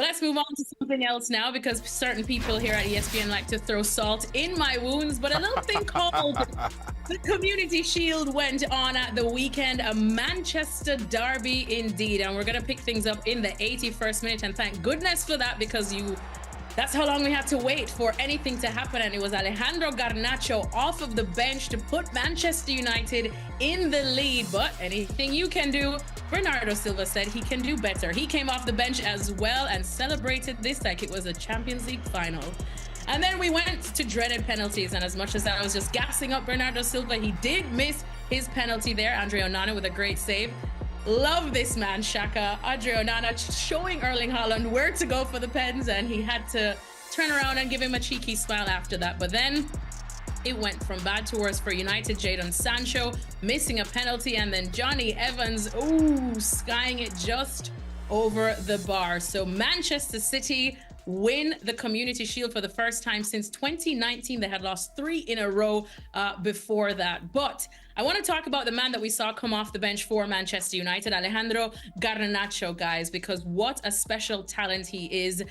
But let's move on to something else now, because certain people here at ESPN like to throw salt in my wounds. But a little thing called the Community Shield went on at the weekend, a Manchester derby indeed. And we're going to pick things up in the 81st minute. And thank goodness for that, because that's how long we had to wait for anything to happen. And it was Alejandro Garnacho off of the bench to put Manchester United in the lead. But anything you can do, Bernardo Silva said he can do better. He came off the bench as well and celebrated this like it was a Champions League final. And then we went to dreaded penalties. And as much as I was just gassing up Bernardo Silva, he did miss his penalty there. Andre Onana with a great save. Love this man, Shaka. Andre Onana showing Erling Haaland where to go for the pens, and he had to turn around and give him a cheeky smile after that. But then it went from bad to worse for United. Jadon Sancho missing a penalty, and then Johnny Evans, skying it just over the bar. So Manchester City win the Community Shield for the first time since 2019. They had lost 3 in a row before that. But I want to talk about the man that we saw come off the bench for Manchester United, Alejandro Garnacho, guys, because what a special talent he is.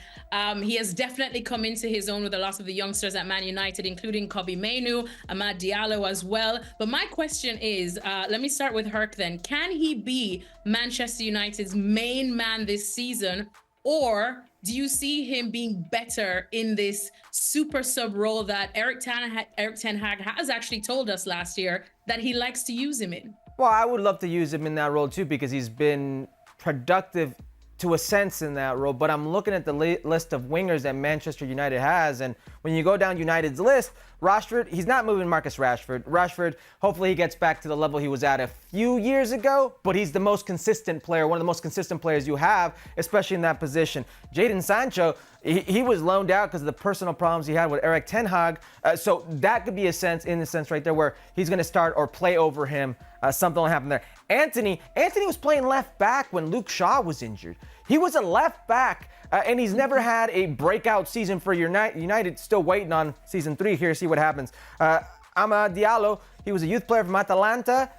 He has definitely come into his own with the loss of the youngsters at Man United, including Kobbie Mainoo, Amad Diallo as well. But my question is, let me start with Herc then. Can he be Manchester United's main man this season, or do you see him being better in this super sub role that Erik ten Hag has actually told us last year that he likes to use him in? Well, I would love to use him in that role too, because he's been productive to a sense in that role. But I'm looking at the list of wingers that Manchester United has, and when you go down United's list, Rashford, he's not moving Marcus Rashford. Rashford, hopefully he gets back to the level he was at a few years ago, but he's the most consistent player, one of the most consistent players you have, especially in that position. Jadon Sancho, he was loaned out because of the personal problems he had with Erik ten Hag. So that could be a sense right there where he's going to start or play over him. Something will happen there. Anthony was playing left back when Luke Shaw was injured. He was a left back, and he's never had a breakout season for United. Still waiting on season 3 here, see what happens. Amad Diallo, he was a youth player from Atalanta.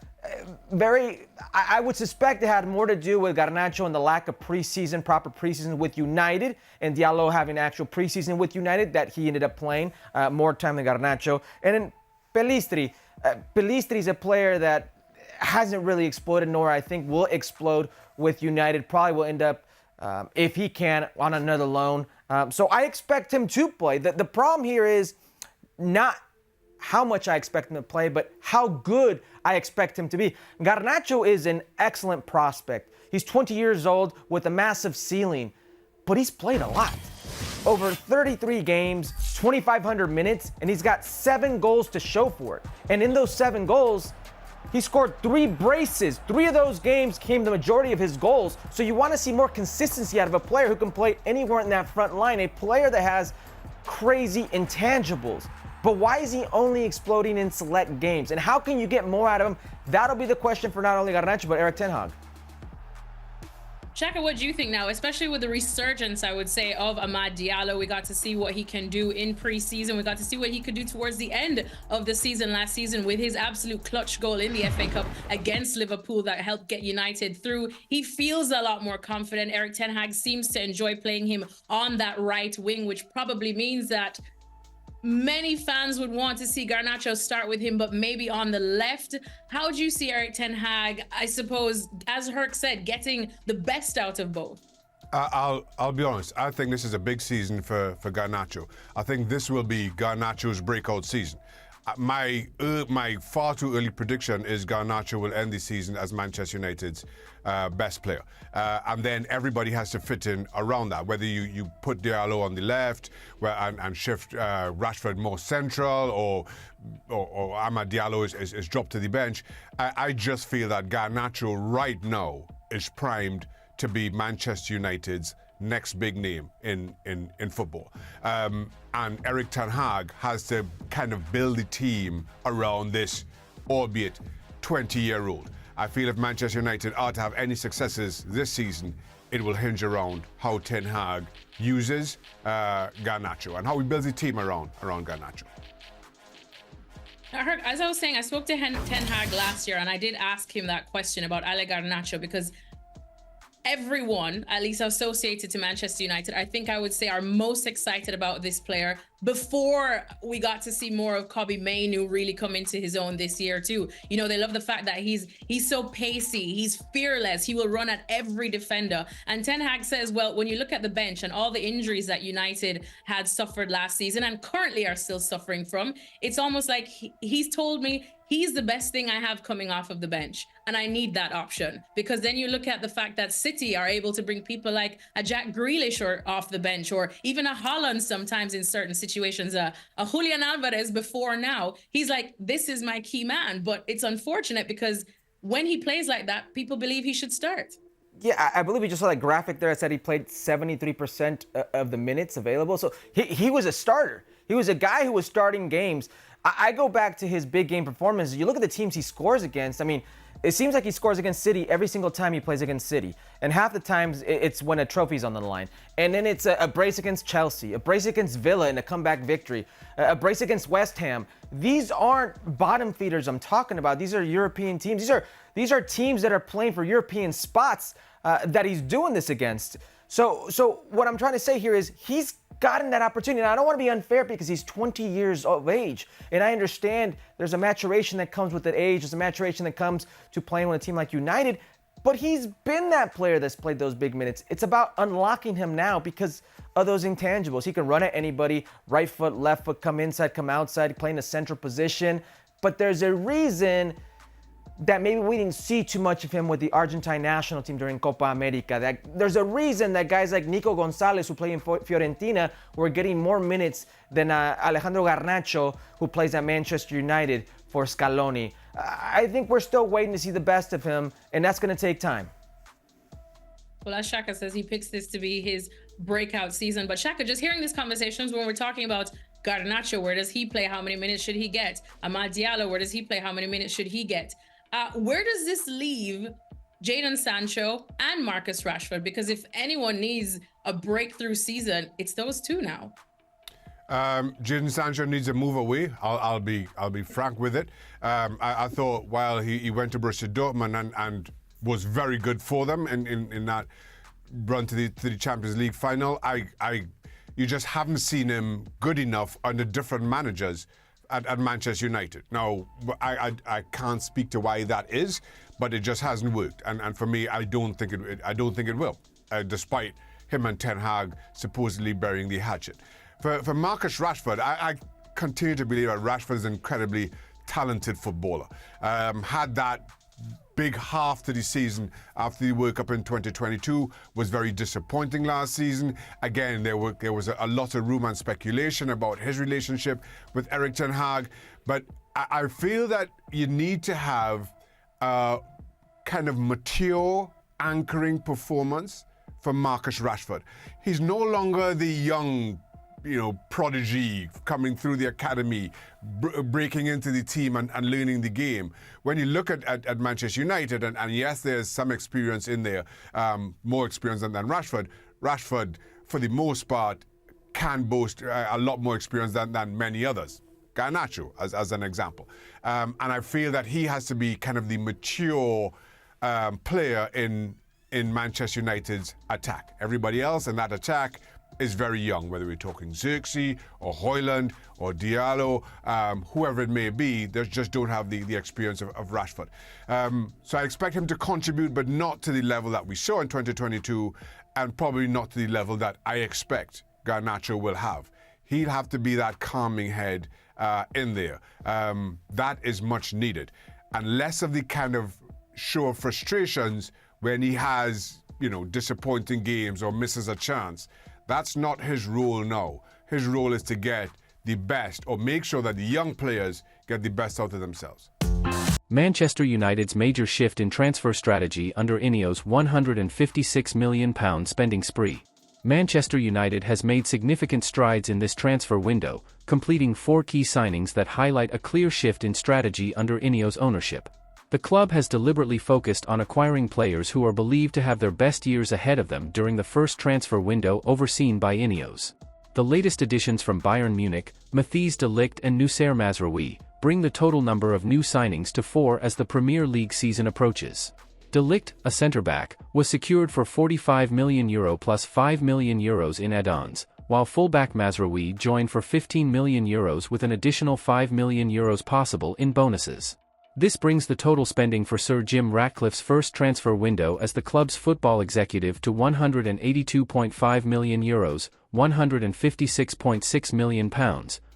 I would suspect it had more to do with Garnacho and the lack of proper preseason with United, and Diallo having actual preseason with United that he ended up playing more time than Garnacho. And then Pellistri. Pellistri's a player that hasn't really exploded, nor I think will explode with United. Probably will end up, if he can, on another loan. So I expect him to play. The problem here is not how much I expect him to play, but how good I expect him to be. Garnacho is an excellent prospect. He's 20 years old with a massive ceiling, but he's played a lot. Over 33 games, 2,500 minutes, and he's got 7 goals to show for it. And in those 7 goals, he scored 3 braces. 3 of those games came the majority of his goals. So you want to see more consistency out of a player who can play anywhere in that front line, a player that has crazy intangibles. But why is he only exploding in select games? And how can you get more out of him? That'll be the question for not only Garnacho, but Erik ten Hag. Shaka, what do you think now, especially with the resurgence, I would say, of Amad Diallo? We got to see what he can do in preseason. We got to see what he could do towards the end of the season last season with his absolute clutch goal in the FA Cup against Liverpool that helped get United through. He feels a lot more confident. Erik ten Hag seems to enjoy playing him on that right wing, which probably means that many fans would want to see Garnacho start with him, but maybe on the left. How do you see Erik ten Hag, I suppose, as Herc said, getting the best out of both? I'll be honest. I think this is a big season for Garnacho. I think this will be Garnacho's breakout season. My far too early prediction is Garnacho will end the season as Manchester United's best player. And then everybody has to fit in around that, whether you put Diallo on the left and shift Rashford more central, or Amad Diallo is dropped to the bench. I just feel that Garnacho right now is primed to be Manchester United's next big name in football. And Erik ten Hag has to kind of build the team around this, albeit 20-year-old. I feel if Manchester United are to have any successes this season, it will hinge around how ten Hag uses Garnacho and how he builds the team around Garnacho. As I was saying, I spoke to ten Hag last year, and I did ask him that question about Ale Garnacho, because everyone, at least associated to Manchester United, I think I would say are most excited about this player before we got to see more of Kobbie Mainoo really come into his own this year too. You know, they love the fact that he's so pacey, he's fearless, he will run at every defender. And Ten Hag says, well, when you look at the bench and all the injuries that United had suffered last season and currently are still suffering from, it's almost like he's told me he's the best thing I have coming off of the bench. And I need that option, because then you look at the fact that City are able to bring people like a Jack Grealish or off the bench, or even a Holland sometimes in certain situations, a Julian Alvarez before now. He's like, this is my key man. But it's unfortunate because when he plays like that, people believe he should start. Yeah, I believe we just saw that graphic there that said he played 73% of the minutes available. So he was a starter. He was a guy who was starting games. I go back to his big game performances. You look at the teams he scores against. I mean, it seems like he scores against City every single time he plays against City. And half the times it's when a trophy's on the line. And then it's a brace against Chelsea, a brace against Villa in a comeback victory, a brace against West Ham. These aren't bottom feeders I'm talking about. These are European teams. These are teams that are playing for European spots that he's doing this against. So what I'm trying to say here is he's gotten that opportunity. Now, I don't want to be unfair because he's 20 years of age. And I understand there's a maturation that comes with that age. There's a maturation that comes to playing with a team like United. But he's been that player that's played those big minutes. It's about unlocking him now because of those intangibles. He can run at anybody, right foot, left foot, come inside, come outside, play in a central position. But there's a reason that maybe we didn't see too much of him with the Argentine national team during Copa America. There's a reason that guys like Nico Gonzalez, who play in Fiorentina, were getting more minutes than Alejandro Garnacho, who plays at Manchester United for Scaloni. I think we're still waiting to see the best of him, and that's going to take time. Well, as Shaka says, he picks this to be his breakout season. But Shaka, just hearing these conversations when we're talking about Garnacho, where does he play? How many minutes should he get? Amad Diallo, where does he play? How many minutes should he get? Where does this leave Jadon Sancho and Marcus Rashford? Because if anyone needs a breakthrough season, it's those two now. Jadon Sancho needs a move away. I'll be frank with it. I thought while he went to Borussia Dortmund and was very good for them in that run to the Champions League final, you just haven't seen him good enough under different managers at Manchester United. Now, I can't speak to why that is, but it just hasn't worked. And for me, I don't think it will, despite him and Ten Hag supposedly burying the hatchet. For Marcus Rashford, I continue to believe that Rashford is an incredibly talented footballer. Had that big half to the season after the World Cup in 2022 was very disappointing last season. Again, there was a lot of rumor and speculation about his relationship with Erik Ten Hag, but I feel that you need to have a kind of mature anchoring performance for Marcus Rashford. He's no longer the young prodigy coming through the academy, breaking into the team and learning the game. When you look at Manchester United, and yes, there's some experience in there, more experience than Rashford. Rashford, for the most part, can boast a lot more experience than many others. Garnacho, as an example. And I feel that he has to be kind of the mature player in Manchester United's attack. Everybody else in that attack is very young, whether we're talking Xerxes or Højlund or Diallo, whoever it may be, they just don't have the experience of Rashford. So I expect him to contribute, but not to the level that we saw in 2022, and probably not to the level that I expect Garnacho will have. He'll have to be that calming head in there. That is much needed. And less of the kind of show of frustrations when he has, disappointing games or misses a chance. That's not his role now. His role is to get the best, or make sure that the young players get the best out of themselves. Manchester United's major shift in transfer strategy under Ineos' £156 million spending spree. Manchester United has made significant strides in this transfer window, completing 4 key signings that highlight a clear shift in strategy under Ineos' ownership. The club has deliberately focused on acquiring players who are believed to have their best years ahead of them during the first transfer window overseen by Ineos. The latest additions from Bayern Munich, Matthijs de Ligt and Noussair Mazraoui, bring the total number of new signings to 4 as the Premier League season approaches. De Ligt, a centre-back, was secured for €45 million plus €5 million in add-ons, while fullback Mazraoui joined for €15 million with an additional €5 million possible in bonuses. This brings the total spending for Sir Jim Ratcliffe's first transfer window as the club's football executive to €182.5 million, £156.6 million,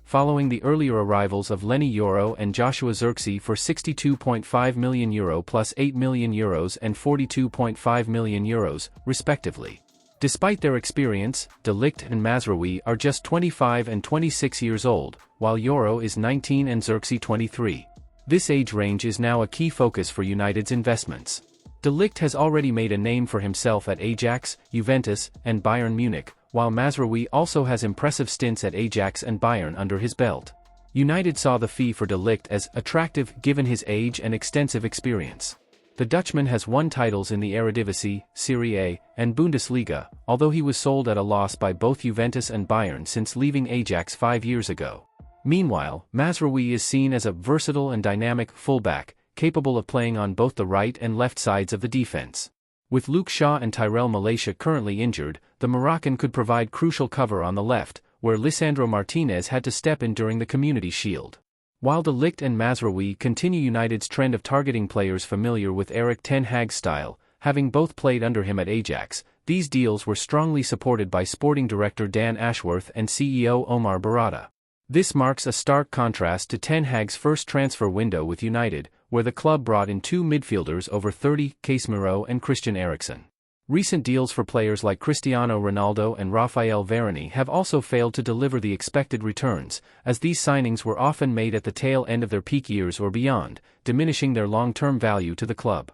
following the earlier arrivals of Lenny Yoro and Joshua Zirkzee for €62.5 million plus €8 million and €42.5 million, respectively. Despite their experience, De Ligt and Mazraoui are just 25 and 26 years old, while Yoro is 19 and Zirkzee 23. This age range is now a key focus for United's investments. De Ligt has already made a name for himself at Ajax, Juventus, and Bayern Munich, while Mazraoui also has impressive stints at Ajax and Bayern under his belt. United saw the fee for De Ligt as attractive given his age and extensive experience. The Dutchman has won titles in the Eredivisie, Serie A, and Bundesliga, although he was sold at a loss by both Juventus and Bayern since leaving Ajax 5 years ago. Meanwhile, Mazraoui is seen as a versatile and dynamic fullback, capable of playing on both the right and left sides of the defense. With Luke Shaw and Tyrell Malacia currently injured, the Moroccan could provide crucial cover on the left, where Lisandro Martinez had to step in during the Community Shield. While De Ligt and Mazraoui continue United's trend of targeting players familiar with Erik ten Hag's style, having both played under him at Ajax, these deals were strongly supported by sporting director Dan Ashworth and CEO Omar Barada. This marks a stark contrast to Ten Hag's first transfer window with United, where the club brought in two midfielders over 30, Casemiro and Christian Eriksen. Recent deals for players like Cristiano Ronaldo and Raphael Varane have also failed to deliver the expected returns, as these signings were often made at the tail end of their peak years or beyond, diminishing their long-term value to the club.